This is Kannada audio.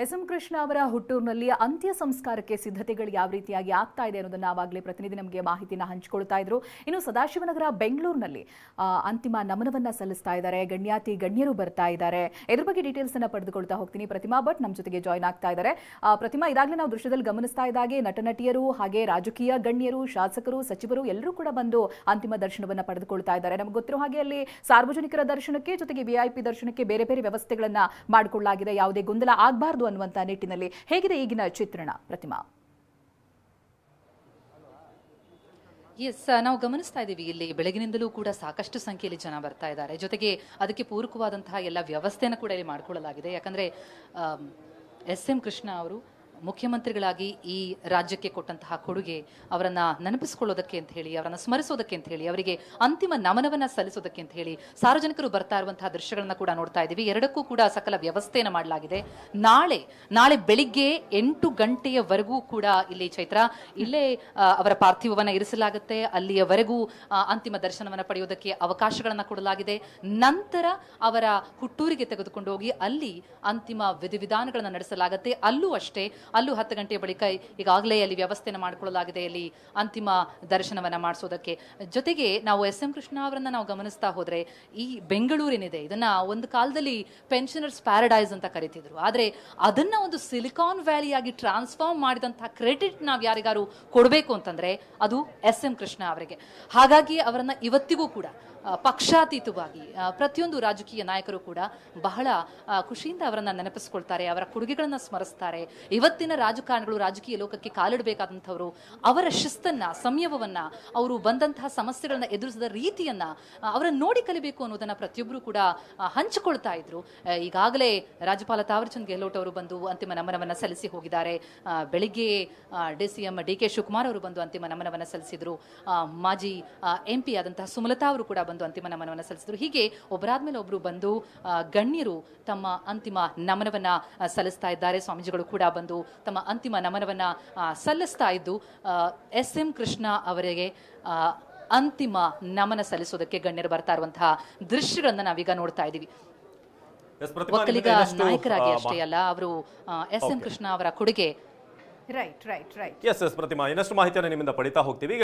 ಎಸ್.ಎಂ. ಕೃಷ್ಣ ಅವರ ಹುಟ್ಟೂರಿನಲ್ಲಿ ಅಂತ್ಯ ಸಂಸ್ಕಾರಕ್ಕೆ ಸಿದ್ಧತೆಗಳು ಯಾವ ರೀತಿಯಾಗಿ ಆಗ್ತಾ ಇದೆ ಅನ್ನೋದನ್ನ ಆವಾಗಲೇ ಪ್ರತಿನಿಧಿ ನಮಗೆ ಮಾಹಿತಿನ ಹಂಚಿಕೊಳ್ತಾ ಇದ್ರು. ಇನ್ನು ಸದಾಶಿವನಗರ ಬೆಂಗಳೂರಿನಲ್ಲಿ ಅಂತಿಮ ನಮನವನ್ನ ಸಲ್ಲಿಸ್ತಾ ಇದ್ದಾರೆ. ಗಣ್ಯರು ಬರ್ತಾ ಇದ್ದಾರೆ. ಇದ್ರ ಬಗ್ಗೆ ಡೀಟೇಲ್ಸ್ ಅನ್ನ ಪಡೆದುಕೊಳ್ತಾ ಹೋಗ್ತೀನಿ. ಪ್ರತಿಮಾ ಭಟ್ ನಮ್ಮ ಜೊತೆಗೆ ಜಾಯ್ನ್ ಆಗ್ತಾ ಇದ್ದಾರೆ. ಪ್ರತಿಮಾ, ಇದಾಗಲೇ ನಾವು ದೃಶ್ಯದಲ್ಲಿ ಗಮನಿಸ್ತಾ ಇದ್ದಾಗೆ ನಟ ನಟಿಯರು ಹಾಗೆ ರಾಜಕೀಯ ಗಣ್ಯರು, ಶಾಸಕರು, ಸಚಿವರು ಎಲ್ಲರೂ ಕೂಡ ಬಂದು ಅಂತಿಮ ದರ್ಶನವನ್ನ ಪಡೆದುಕೊಳ್ತಾ ಇದ್ದಾರೆ. ನಮಗೆ ಗೊತ್ತಿರೋ ಹಾಗೆ ಅಲ್ಲಿ ಸಾರ್ವಜನಿಕರ ದರ್ಶನಕ್ಕೆ ಜೊತೆಗೆ ವಿಐಪಿ ದರ್ಶನಕ್ಕೆ ಬೇರೆ ಬೇರೆ ವ್ಯವಸ್ಥೆಗಳನ್ನ ಮಾಡಿಕೊಳ್ಳಲಾಗಿದೆ. ಯಾವುದೇ ಗೊಂದಲ ಆಗಬಾರದು ಅನ್ನುವಂತ ನಿಟ್ಟಿನಲ್ಲಿ ಹೇಗಿದೆ ಈಗಿನ ಚಿತ್ರಣ? ಪ್ರತಿಮಾ, ನಾವು ಗಮನಿಸ್ತಾ ಇದ್ದೀವಿ, ಇಲ್ಲಿ ಬೆಳಗಿನಿಂದಲೂ ಕೂಡ ಸಾಕಷ್ಟು ಸಂಖ್ಯೆಯಲ್ಲಿ ಜನ ಬರ್ತಾ ಇದ್ದಾರೆ. ಜೊತೆಗೆ ಅದಕ್ಕೆ ಪೂರಕವಾದಂತಹ ಎಲ್ಲ ವ್ಯವಸ್ಥೆಯನ್ನು ಕೂಡ ಇಲ್ಲಿ ಮಾಡಿಕೊಳ್ಳಲಾಗಿದೆ. ಯಾಕಂದ್ರೆ ಎಸ್.ಎಂ. ಕೃಷ್ಣ ಅವರು ಮುಖ್ಯಮಂತ್ರಿಗಳಾಗಿ ಈ ರಾಜ್ಯಕ್ಕೆ ಕೊಟ್ಟಂತಹ ಕೊಡುಗೆ, ಅವರನ್ನ ನೆನಪಿಸಿಕೊಳ್ಳೋದಕ್ಕೆ ಅಂತ ಹೇಳಿ, ಅವರನ್ನ ಸ್ಮರಿಸೋದಕ್ಕೆ ಅಂತ ಹೇಳಿ, ಅವರಿಗೆ ಅಂತಿಮ ನಮನವನ್ನ ಸಲ್ಲಿಸೋದಕ್ಕೆ ಅಂತ ಹೇಳಿ ಸಾರ್ವಜನಿಕರು ಬರ್ತಾ ಇರುವಂತಹ ದೃಶ್ಯಗಳನ್ನ ಕೂಡ ನೋಡ್ತಾ ಇದ್ದೀವಿ. ಎರಡಕ್ಕೂ ಕೂಡ ಸಕಲ ವ್ಯವಸ್ಥೆಯನ್ನು ಮಾಡಲಾಗಿದೆ. ನಾಳೆ ಬೆಳಿಗ್ಗೆ 8 ಗಂಟೆಯವರೆಗೂ ಕೂಡ ಇಲ್ಲಿ ಚೈತ್ರ ಇಲ್ಲೇ ಅವರ ಪಾರ್ಥಿವವನ್ನ ಇರಿಸಲಾಗುತ್ತೆ. ಅಲ್ಲಿಯವರೆಗೂ ಅಂತಿಮ ದರ್ಶನವನ್ನ ಪಡೆಯೋದಕ್ಕೆ ಅವಕಾಶಗಳನ್ನ ಕೊಡಲಾಗಿದೆ. ನಂತರ ಅವರ ಹುಟ್ಟೂರಿಗೆ ತೆಗೆದುಕೊಂಡು ಹೋಗಿ ಅಲ್ಲಿ ಅಂತಿಮ ವಿಧಿವಿಧಾನಗಳನ್ನ ನಡೆಸಲಾಗುತ್ತೆ. ಅಲ್ಲೂ 10 ಗಂಟೆಯ ಬಳಿಕ ಈಗಾಗಲೇ ಅಲ್ಲಿ ವ್ಯವಸ್ಥೆಯನ್ನು ಮಾಡಿಕೊಳ್ಳಲಾಗಿದೆ, ಅಲ್ಲಿ ಅಂತಿಮ ದರ್ಶನವನ್ನ ಮಾಡಿಸೋದಕ್ಕೆ. ಜೊತೆಗೆ ನಾವು ಎಸ್.ಎಂ. ಕೃಷ್ಣ ಅವರನ್ನ ನಾವು ಗಮನಿಸ್ತಾ ಹೋದ್ರೆ, ಈ ಬೆಂಗಳೂರೇನಿದೆ ಇದನ್ನ ಒಂದು ಕಾಲದಲ್ಲಿ ಪೆನ್ಷನರ್ಸ್ ಪ್ಯಾರಡೈಸ್ ಅಂತ ಕರಿತಿದ್ರು. ಆದ್ರೆ ಅದನ್ನ ಒಂದು ಸಿಲಿಕಾನ್ ವ್ಯಾಲಿಯಾಗಿ ಟ್ರಾನ್ಸ್ಫಾರ್ಮ್ ಮಾಡಿದಂತಹ ಕ್ರೆಡಿಟ್ ನಾವು ಯಾರಿಗಾರು ಕೊಡಬೇಕು ಅಂತಂದ್ರೆ ಅದು ಎಸ್.ಎಂ. ಕೃಷ್ಣ ಅವರಿಗೆ. ಹಾಗಾಗಿ ಅವರನ್ನ ಇವತ್ತಿಗೂ ಕೂಡ ಪಕ್ಷಾತೀತವಾಗಿ ಪ್ರತಿಯೊಂದು ರಾಜಕೀಯ ನಾಯಕರು ಕೂಡ ಬಹಳ ಖುಷಿಯಿಂದ ಅವರನ್ನ ನೆನಪಿಸ್ಕೊಳ್ತಾರೆ, ಅವರ ಕೊಡುಗೆಗಳನ್ನ ಸ್ಮರಿಸ್ತಾರೆ. ಇವತ್ತಿನ ರಾಜಕಾರಣಿಗಳು ರಾಜಕೀಯ ಲೋಕಕ್ಕೆ ಕಾಲಿಡಬೇಕಾದಂಥವರು ಅವರ ಶಿಸ್ತನ್ನ, ಸಂಯಮವನ್ನ, ಅವರು ಬಂದಂತಹ ಸಮಸ್ಯೆಗಳನ್ನ ಎದುರಿಸಿದ ರೀತಿಯನ್ನ ಅವರನ್ನು ನೋಡಿ ಕಲಿಬೇಕು ಅನ್ನೋದನ್ನ ಪ್ರತಿಯೊಬ್ಬರು ಕೂಡ ಹಂಚಿಕೊಳ್ತಾ ಇದ್ರು. ಈಗಾಗಲೇ ರಾಜ್ಯಪಾಲ ತಾವರ್ಚಂದ್ ಗೆಹ್ಲೋಟ್ ಅವರು ಬಂದು ಅಂತಿಮ ನಮನವನ್ನ ಸಲ್ಲಿಸಿ ಹೋಗಿದ್ದಾರೆ. ಬೆಳಿಗ್ಗೆ ಡಿ.ಸಿ.ಎಂ. ಡಿ.ಕೆ. ಶಿವಕುಮಾರ್ ಅವರು ಬಂದು ಅಂತಿಮ ನಮನವನ್ನ ಸಲ್ಲಿಸಿದ್ರು. ಮಾಜಿ MP ಆದಂತಹ ಸುಮಲತಾ ಅವರು ಕೂಡ ಬಂದು ಅಂತಿಮ ನಮನವನ್ನ ಸಲ್ಲಿಸಿದ್ರು. ಹೀಗೆ ಒಬ್ಬರಾದ್ಮೇಲೆ ಒಬ್ರು ಬಂದು ಗಣ್ಯರು ತಮ್ಮ ಅಂತಿಮ ನಮನವನ್ನ ಸಲ್ಲಿಸ್ತಾ ಇದ್ದಾರೆ. ಸ್ವಾಮೀಜಿಗಳು ಕೂಡ ಬಂದು ತಮ್ಮ ಅಂತಿಮ ನಮನವನ್ನ ಸಲ್ಲಿಸ್ತಾ ಇದ್ದು ಎಸ್.ಎಂ. ಕೃಷ್ಣ ಅವರಿಗೆ ಅಂತಿಮ ನಮನ ಸಲ್ಲಿಸೋದಕ್ಕೆ ಗಣ್ಯರು ಬರ್ತಾ ಇರುವಂತಹ ದೃಶ್ಯಗಳನ್ನ ನಾವೀಗ ನೋಡ್ತಾ ಇದ್ದೀವಿ. ಒಕ್ಕಲಿಗ ನಾಯಕರಾಗಿ ಅಷ್ಟೇ ಅಲ್ಲ, ಅವರು ಎಸ್.ಎಂ. ಕೃಷ್ಣ ಅವರ ಕೊಡುಗೆ ರೈಟ್ ಎಸ್ ಪ್ರತಿಮಾ, ಇನ್ನಷ್ಟು ಮಾಹಿತಿಯನ್ನು ನಿಮ್ಮಿಂದ ಪಡಿತಾ ಹೋಗ್ತೀವಿ.